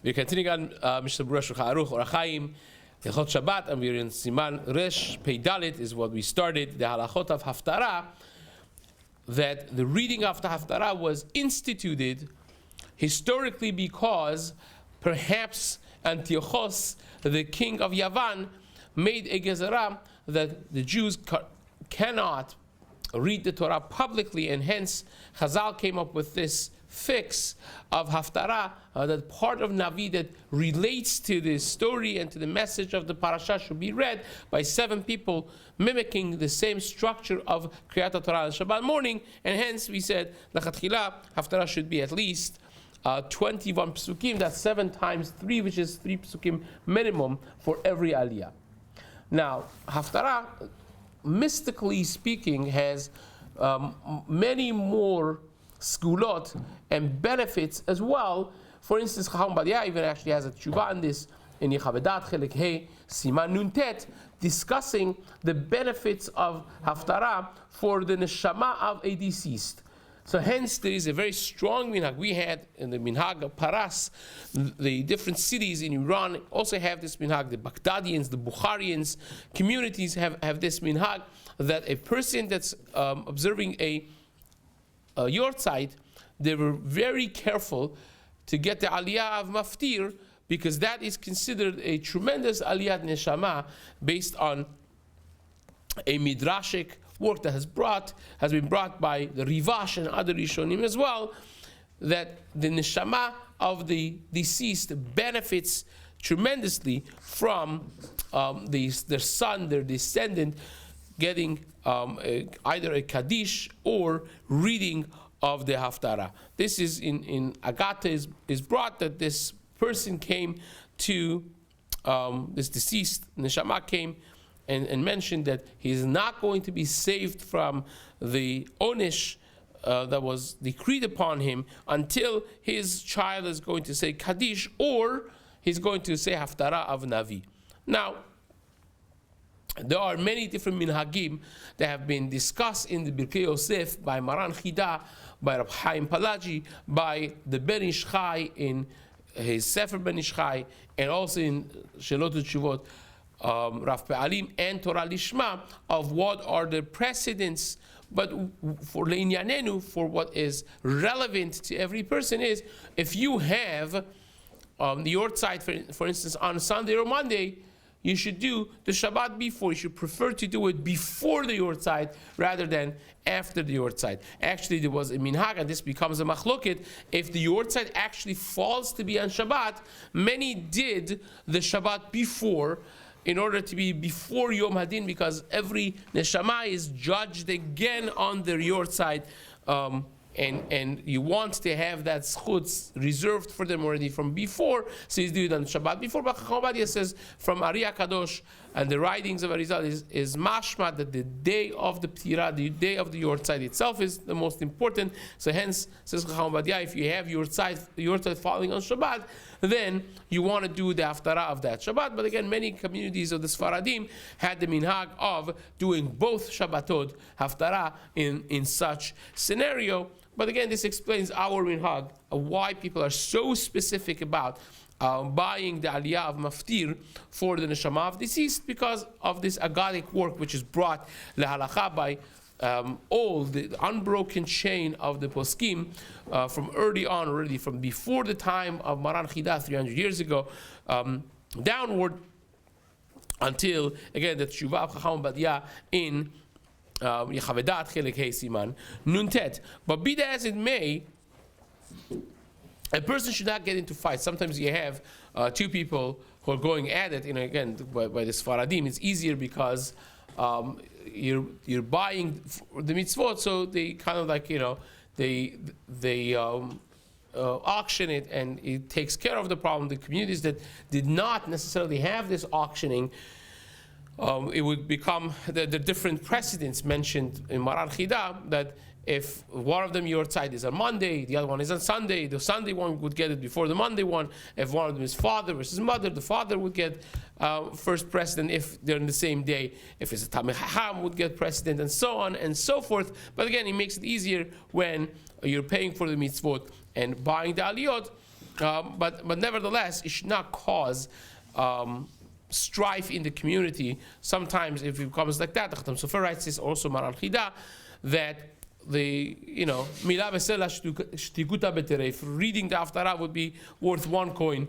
We're continuing on Mishna Berura Siman, Hilchot Shabbat, and we're in Siman Resh Pei Dalit is what we started, the halachot of Haftarah, that the reading of the Haftarah was instituted historically because perhaps Antiochus, the king of Yavan, made a gezerah that the Jews cannot read the Torah publicly, and hence Chazal came up with this fix of Haftarah, that part of Navi that relates to the story and to the message of the parasha should be read by 7 people, mimicking the same structure of Kriyat Torah on Shabbat morning, and hence we said L'chatchila Haftarah should be at least 21 psukim. That's 7 times 3, which is 3 psukim minimum for every aliyah. Now, Haftarah, mystically speaking, has many more sgulot and benefits as well. For instance, Chacham Badia even actually has a tshuva on this in Yechavedat Chelek Siman Nuntet, discussing the benefits of Haftarah for the neshama of a deceased. So hence there is a very strong minhag. We had in the minhag of Paras, the different cities in Iran also have this minhag. The Baghdadians, the Bukharians, communities have this minhag that a person that's observing a yortzeit, they were very careful to get the aliyah of maftir, because that is considered a tremendous aliyat neshama based on a midrashic work that has been brought by the Rivash and other Rishonim as well, that the neshama of the deceased benefits tremendously from their son, their descendant, getting either a Kaddish or reading of the Haftarah. This is in Agata is brought that this person came to, this deceased neshama came and mentioned that he is not going to be saved from the onish that was decreed upon him until his child is going to say Kaddish, or he's going to say Haftarah of Navi. Now, there are many different minhagim that have been discussed in the Birkei Yosef by Maran Chida, by Rab Chaim Palaji, by the Ben Ish Chai in his Sefer Ben Ish Chai, and also in Shelot Tshuvot, Rav Pe'alim and Torah Lishma, of what are the precedents. But for Le'inyanenu, for what is relevant to every person, is if you have the yortzeit, for instance, on Sunday or Monday, you should do the Shabbat before. You should prefer to do it before the yortzeit rather than after the yortzeit. Actually, there was a minhag, and this becomes a machloket. If the yortzeit actually falls to be on Shabbat, many did the Shabbat before, in order to be before Yom Hadin, because every neshama is judged again on their yortzeit, and you want to have that schutz reserved for them already from before, so you do it on Shabbat before. But Chacham Ovadia says from Ari HaKadosh and the writings of Arizal is mashma that the day of the ptira, the day of the yortzeit itself, is the most important. So hence, says Chacham Ovadia, if you have yortzeit falling on Shabbat, then you want to do the haftarah of that Shabbat. But again, many communities of the Sfaradim had the minhag of doing both Shabbatot haftarah in such scenario. But again, this explains our minhag, why people are so specific about buying the aliyah of maftir for the neshama of deceased, because of this agadic work which is brought lehalacha by all the unbroken chain of the poskim from early on, already from before the time of Maran Chida 300 years ago, downward until again the tshuva of Chacham Badia in Yechavedat Chelek Siman Nuntet. But be that as it may, a person should not get into fights. Sometimes you have 2 people who are going at it. Again, by the Sfaradim, it's easier because you're buying the mitzvot, so they kind of like, they auction it, and it takes care of the problem. The communities that did not necessarily have this auctioning, it would become the different precedents mentioned in Maran Chida, that if one of them yortzeit is on Monday, the other one is on Sunday, the Sunday one would get it before the Monday one. If one of them is father versus mother, the father would get first precedent if they're in the same day. If it's a Tamil Chacham, would get precedent, and so on and so forth. But again, it makes it easier when you're paying for the mitzvot and buying the aliyot. but nevertheless, it should not cause strife in the community. Sometimes if it becomes like that, the Khatam Sofer writes this also Maral Chida, that the Mila Besela Shtiguta Beteref, reading the Haftarah would be worth 1 coin.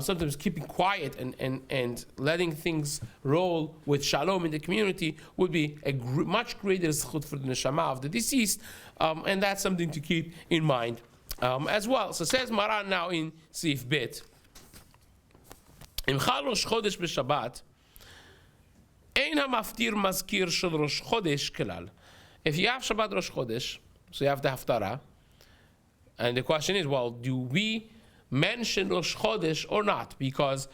Sometimes keeping quiet and letting things roll with shalom in the community would be a much greater zchut for the neshama of the deceased, and that's something to keep in mind as well. So says Maran now in Seif Bet, Im Chal Rosh Chodesh b'Shabbat, Ein HaMaftir Mazkir Shel Rosh Chodesh Kelal. If you have Shabbat Rosh Chodesh, so you have the Haftarah, and the question is, well, do we mention Rosh Chodesh or not? Because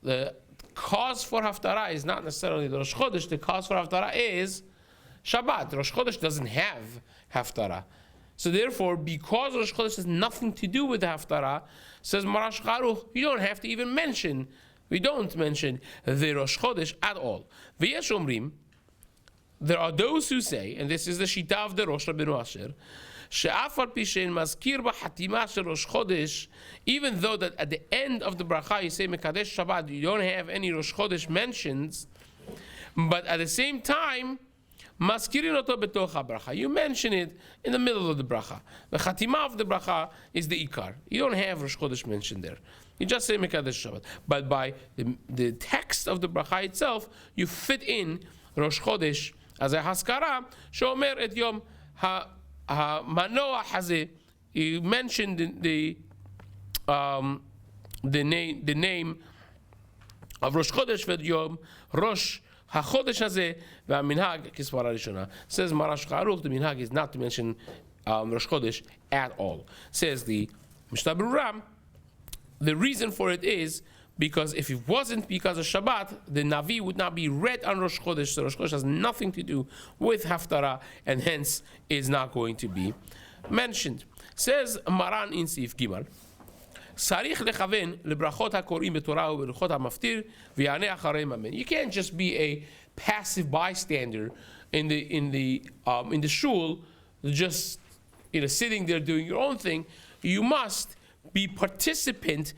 the cause for Haftarah is not necessarily the Rosh Chodesh. The cause for Haftarah is Shabbat. Rosh Chodesh doesn't have Haftarah. So therefore, because Rosh Chodesh has nothing to do with the Haftarah, says Marash Charuch, you don't have to even mention. We don't mention the Rosh Chodesh at all. V'yesh omrim, there are those who say, and this is the Shita of the Rosh Rabbeinu Asher, she'af al pi she'en mazkir b'chatima shel Rosh Chodesh, even though that at the end of the bracha you say Mekadesh Shabbat, you don't have any Rosh Chodesh mentions, but at the same time, mazkirin oto betoch bracha, you mention it in the middle of the bracha. The chatima of the bracha is the ikar. You don't have Rosh Chodesh mentioned there. You just say Mekadesh Shabbat. But by the text of the bracha itself, you fit in Rosh Chodesh as a haskara, sheomer et yom ha-manoah hazeh. You mentioned the name of Rosh Chodesh v'et yom Rosh HaChodesh hazeh v'aminhag kisvara rishona. Says Marash Charuch, the minhag is not to mention Rosh Chodesh at all. Says the Mishna Berura, the reason for it is because if it wasn't because of Shabbat, the Navi would not be read on Rosh Chodesh. So Rosh Chodesh has nothing to do with Haftarah, and hence is not going to be mentioned. Says Maran in Seif Gimal, Sarich lechaven lebrachot hakorim b'Torah u'beluchot hamaftir v'yaneh achareim amen. You can't just be a passive bystander in the shul, just sitting there doing your own thing. You must be participant,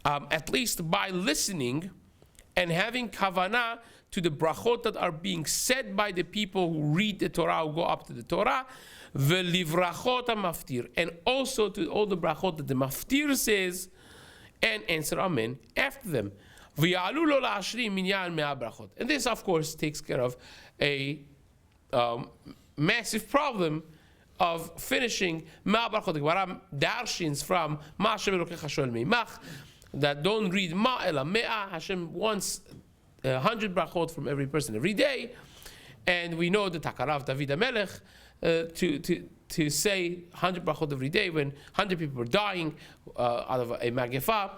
at least by listening and having kavanah to the brachot that are being said by the people who read the Torah, who go up to the Torah, v'livrachot hamaftir, and also to all the brachot that the maftir says, and answer amen after them. V'yalu lo la'ashri minyan me'a brachot. And this, of course, takes care of a massive problem of finishing me'a brachot. The Gemara darshins from Ma Hashem Elokecha shoel meimach, that don't read ma ela me'a. Hashem wants 100 brachot from every person every day, and we know the takara of David HaMelech to say 100 brachot every day when 100 people were dying out of a magefa,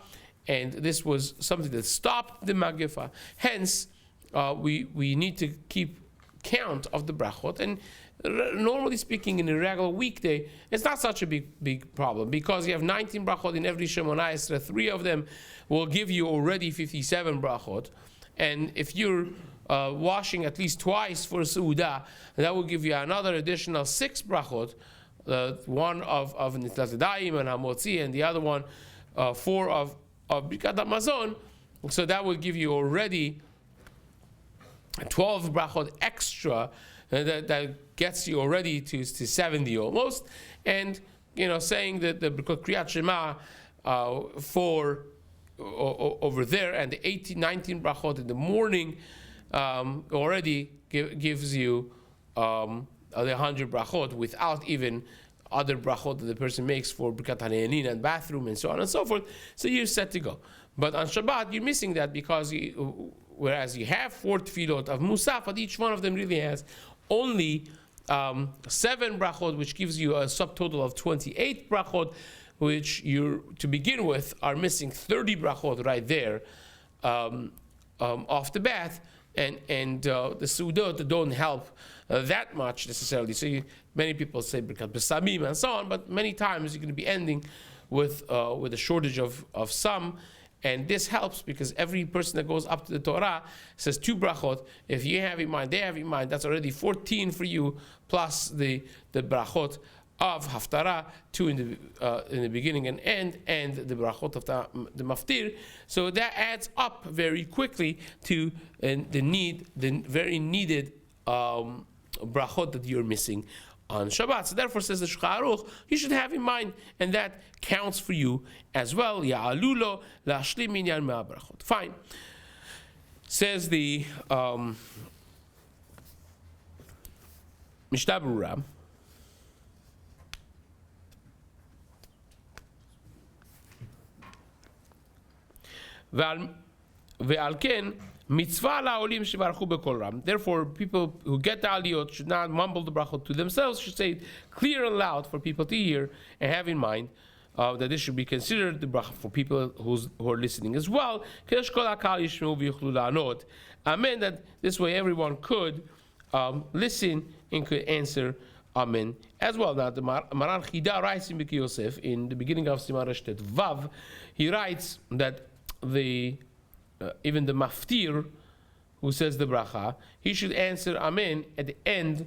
and this was something that stopped the magefa. Hence, we need to keep count of the brachot, and normally speaking, in a regular weekday, it's not such a big problem, because you have 19 brachot in every Shemona Esrei. 3 of them will give you already 57 brachot, and if you're washing at least twice for Seudah, that will give you another additional 6 brachot, one of Nitlat Yadayim and Hamotzi, and the other one 4 of Birkat Hamazon. So that will give you already 12 brachot extra. That gets you already to 70 almost, and saying that the Kriyat Shema for over there, and the 19 brachot in the morning already gives you the 100 brachot without even other brachot that the person makes for Birkat HaNe'anin and bathroom and so on and so forth. So you're set to go. But on Shabbat you're missing that, because whereas you have 4 tefillot of Musaf, but each one of them really has only 7 brachot, which gives you a subtotal of 28 brachot, which you, to begin with, are missing 30 brachot right there off the bat, and the Sudot don't help that much necessarily. So many people say Birkat Besamim and so on, but many times you're going to be ending with a shortage of some. And this helps, because every person that goes up to the Torah says 2 brachot. If you have in mind, they have in mind, that's already 14 for you, plus the brachot of Haftarah, two in the beginning and end, and the brachot of the maftir. So that adds up very quickly to the very needed brachot that you're missing on Shabbat. So therefore, says the Shulchan Aruch, you should have in mind, and that counts for you as well. Ya'alulo la'ashlim minyan me'abrachot. Fine. Says the Mishna Berura. Therefore, people who get the aliyot should not mumble the brachot to themselves, should say it clear and loud for people to hear, and have in mind that this should be considered the bracha for people who are listening as well. Amen. That this way everyone could listen and could answer Amen as well. Now the Maran Chida writes in B'ki Yosef in the beginning of Siman Resh Tet Vav, he writes that even the maftir who says the bracha, he should answer Amen at the end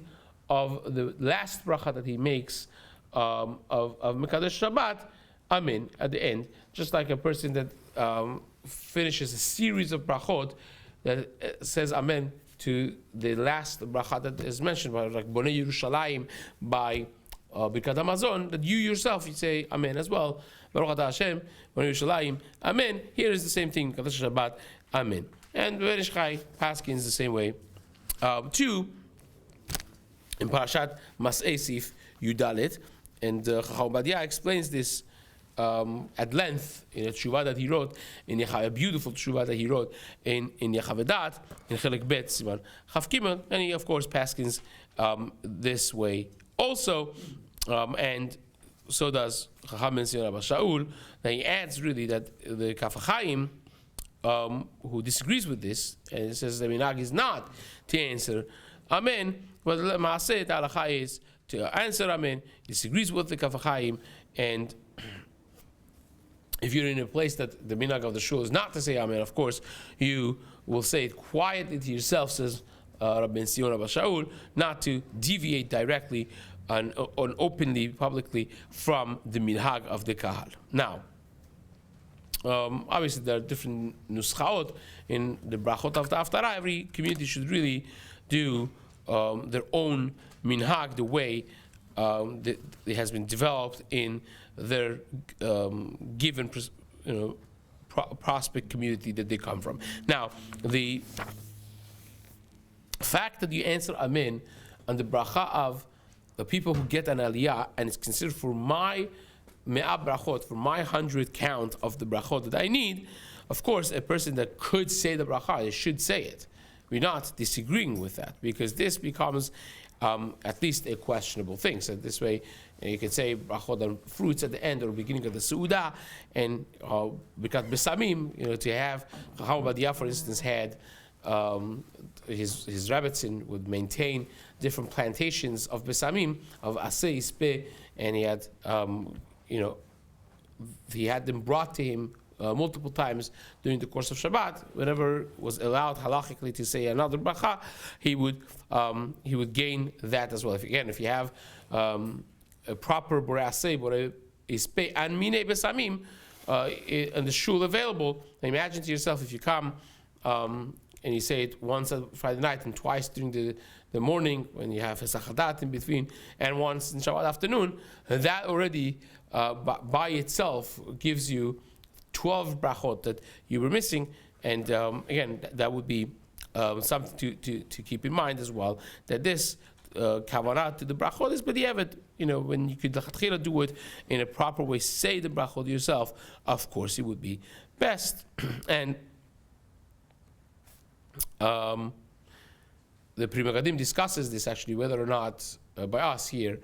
of the last bracha that he makes of Mekadesh Shabbat. Amen at the end, just like a person that finishes a series of brachot that says Amen to the last bracha that is mentioned, by like Bonei Yerushalayim, by Birkat Hamazon, that you yourself you say Amen as well. Baruch Atah Hashem, Bonei Yerushalayim, Amen. Here is the same thing, Mekadesh Shabbat, Amen. And Beresh Chai Paskins the same way. Two, in Parashat Mas'ei Seif Yudalet, and Chacham Ovadia explains this at length in a tshuva that he wrote, a beautiful tshuva that he wrote in Yechavedat, in Chelek-b Siman Chaf Gimel, and he of course Paskins this way also, and so does Chacham Ben Zion Rabbi Shaul. Now he adds really that the Kaf HaChaim, who disagrees with this, and says the minhag is not to answer Amen, but Maaseh the halacha is to answer Amen. Disagrees with the Kaf HaChaim, and if you're in a place that the minhag of the shul is not to say Amen, of course, you will say it quietly to yourself, says Rabbi Zion Rabbi Shaul, not to deviate directly and openly, publicly from the minhag of the kahal. Now, obviously there are different nuschaot in the brachot of the Haftarah. Every community should really do their own minhag, the way that it has been developed in their given prospect community that they come from. Now, the fact that you answer Amen on the bracha of the people who get an aliyah, and it's considered for my me'ah brachot, for my 100 count of the brachot that I need, of course, a person that could say the bracha, they should say it. We're not disagreeing with that, because this becomes at least a questionable thing. So this way, you can say brachot on fruits at the end or beginning of the Seudah, and because besamim, to have Chacham Ovadia, for instance, had his Rebbetzin would maintain different plantations of besamim, of aseh, ispeh, and he had he had them brought to him multiple times during the course of Shabbat. Whenever was allowed halachically to say another bracha, he would gain that as well. If you have a proper borei aseh, borei ispeh, and minei besamim and the shul available, imagine to yourself if you come and you say it once on Friday night and twice during the morning when you have Hesach Hadat in between, and once in Shabbat afternoon, that already by itself gives you 12 brachot that you were missing. And again, that would be something to keep in mind as well, that this kavanah to the brachot is b'diavad. When you could do it in a proper way, say the brachot yourself, of course it would be best. And the Pri Megadim discusses this actually, whether or not, by us here,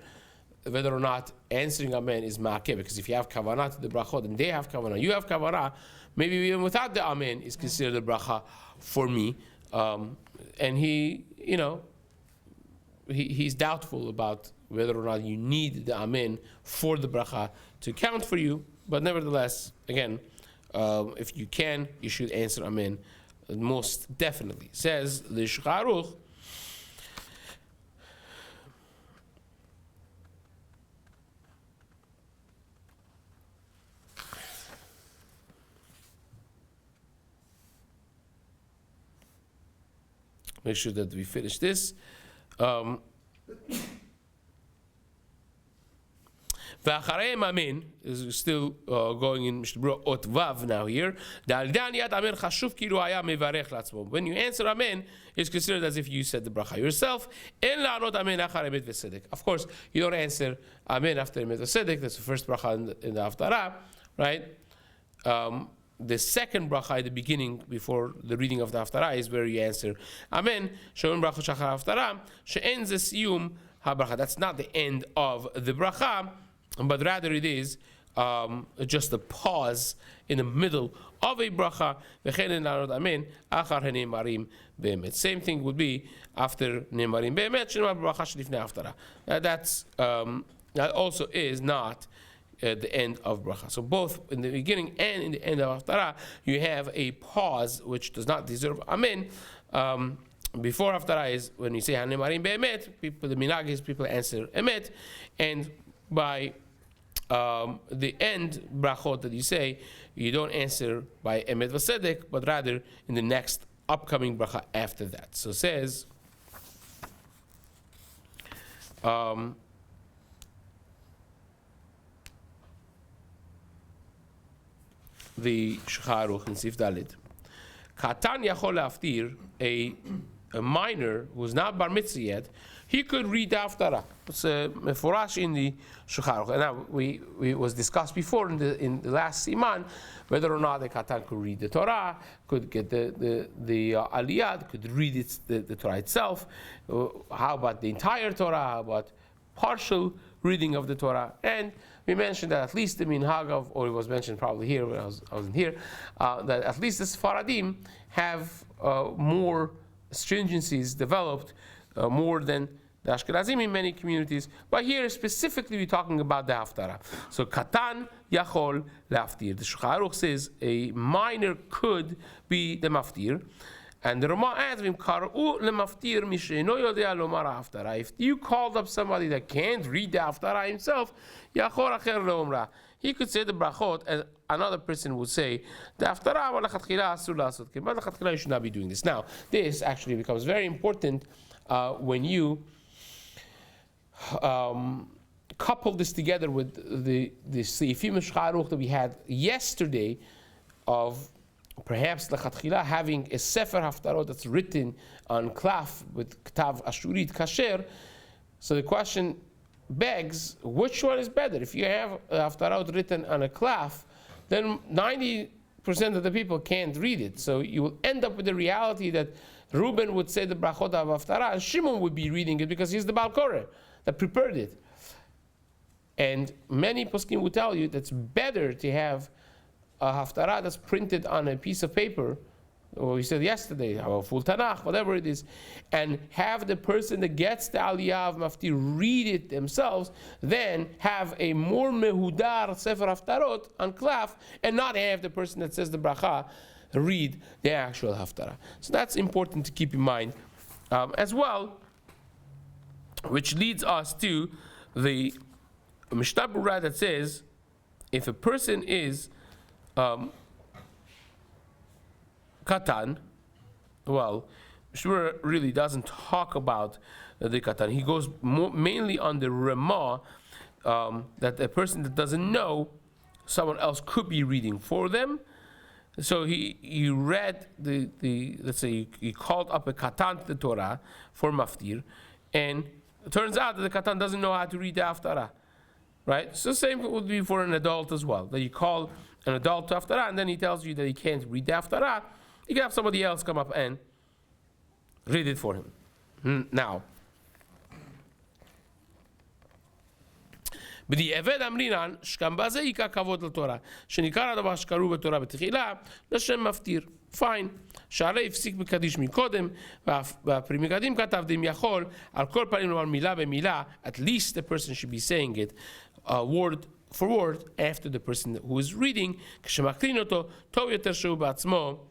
whether or not answering Amen is ma'akeh, because if you have kavanah to the brachot and they have kavanah, you have kavanah, maybe even without the Amen is considered a bracha for me. And he's doubtful about whether or not you need the Amen for the bracha to count for you. But nevertheless, again, if you can, you should answer Amen most definitely. Says the Shulchan Aruch, make sure that we finish this. V'achareim amen is still going in Mishna Berura ot vav now here. When you answer amen, it's considered as if you said the bracha yourself. Of course, you don't answer amen after emet v'sedek. That's the first bracha in the haftarah, right? The second bracha at the beginning, before the reading of the haftarah, is where you answer amen. She'en bracha shachar haftarah. She'en ze siyum habracha. That's not the end of the bracha, but rather it is just a pause in the middle of a bracha. Same thing would be after nemarim be'emet. That also is not the end of bracha. So both in the beginning and in the end of haftarah, you have a pause which does not deserve amen. Before haftarah is when you say hanemarim be'emet, the minhag is people answer emet, and by the end brachot that you say, you don't answer by emet v'sedek, but rather in the next upcoming bracha after that. So it says, the Shulchan Aruch in Seif Dalet, Katan yachol laftir, a minor who's not bar mitzvah yet, he could read the haftarah. It's meforash in the Shulchan Aruch. And now we was discussed before in the last siman whether or not the katan could read the Torah, could get the aliyah, could read the Torah itself. How about the entire Torah? How about partial reading of the Torah? And we mentioned that at least the minhag of, or it was mentioned probably here when I wasn't here, that at least the Sfaradim have more stringencies developed more than the Ashkenazim in many communities. But here specifically we're talking about the haftarah. So katan yachol laftir. The Shulchan Aruch says a minor could be the maftir. And the Rama adds, if you called up somebody that can't read the haftarah himself, he could say the brachot, and another person would say, the haftarah, you should not be doing this. Now, this actually becomes very important when you couple this together with the Seifim Shulchan Aruch that we had yesterday of perhaps lechatchila having a sefer haftarot that's written on klaf with ktav ashurit kasher. So the question begs, which one is better? If you have a haftarot written on a klaf, then 90% of the people can't read it. So you will end up with the reality that Reuben would say the brachot of haftarah, and Shimon would be reading it because he's the Baal Koreh that prepared it. And many poskim would tell you that's better to have a haftarah that's printed on a piece of paper, or we said yesterday, a full Tanakh, whatever it is, and have the person that gets the aliyah of maftir read it themselves, then have a more mehudar sefer haftarot on klaf, and not have the person that says the bracha read the actual haftarah. So that's important to keep in mind as well, which leads us to the Mishna Berura that says, if a person is katan, well, Mishna really doesn't talk about the katan. He goes mainly on the Ramah, that a person that doesn't know, someone else could be reading for them. So he read let's say he called up a katan to the Torah for maftir, and it turns out that the katan doesn't know how to read the haftarah, right? So same would be for an adult as well, that you call an adult to haftarah, and then he tells you that he can't read the haftarah. You can have somebody else come up and read it for him. Now, בדיעבד אמרינן, שגם בזה עיקר כבוד לתורה, שנקרא הדבר שקראו בתורה בתחילה, לשם מפטיר. פיין. שהרי הפסיק בקדיש מקודם, והפרי מקדים כתב דים יכול, על כל פנים לומר מילה במילה, at least the person should be saying it, word for word, after the person who is reading, כשמקרין אותו, טוב יותר שהוא בעצמו,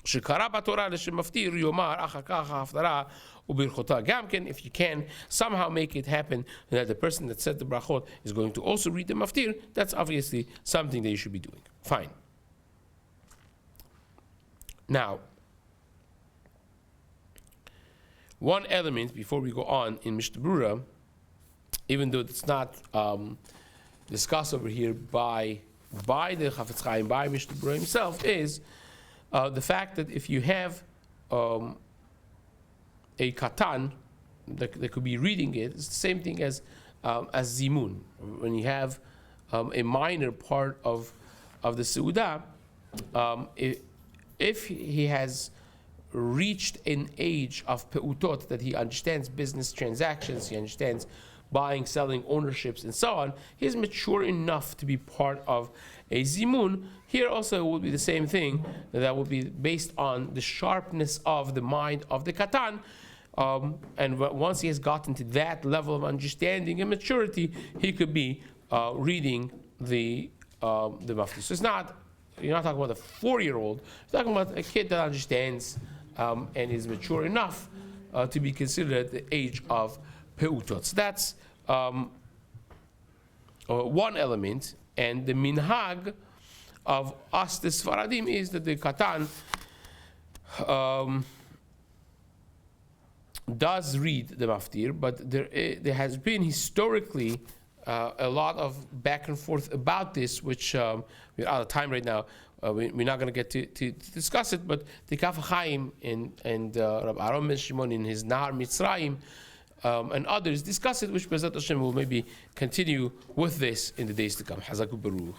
שקרא בתורה לשם מפטיר, יאמר אחר כך ההפטרה, וברכותיה גם כן, if you can somehow make it happen that the person that said the brachot is going to also read the maftir, that's obviously something that you should be doing. Fine. Now, one element before we go on in Mishna Berura, even though it's not discussed over here by the Chafetz Chaim, by Mishna Berura himself, is the fact that if you have a katan that could be reading it, it's the same thing as zimun. When you have a minor part of the Seudah, if he has reached an age of peutot, that he understands business transactions, he understands buying, selling, ownerships, and so on, he is mature enough to be part of a zimun. Here also it will be the same thing, that will be based on the sharpness of the mind of the katan, and once he has gotten to that level of understanding and maturity, he could be reading the maftir. So you're not talking about a 4-year-old, you're talking about a kid that understands and is mature enough to be considered at the age of peutot. So that's one element, and the minhag of us, the Sfaradim, is that the katan does read the maftir, but there has been historically a lot of back and forth about this, which we're out of time right now. We're not going to get to discuss it, but the Kaf Chaim and Rabbi Aaron Ben Shimon in his Nahar Mitzrayim and others discuss it, which Bezat Hashem will maybe continue with this in the days to come. Hazaku Baruch.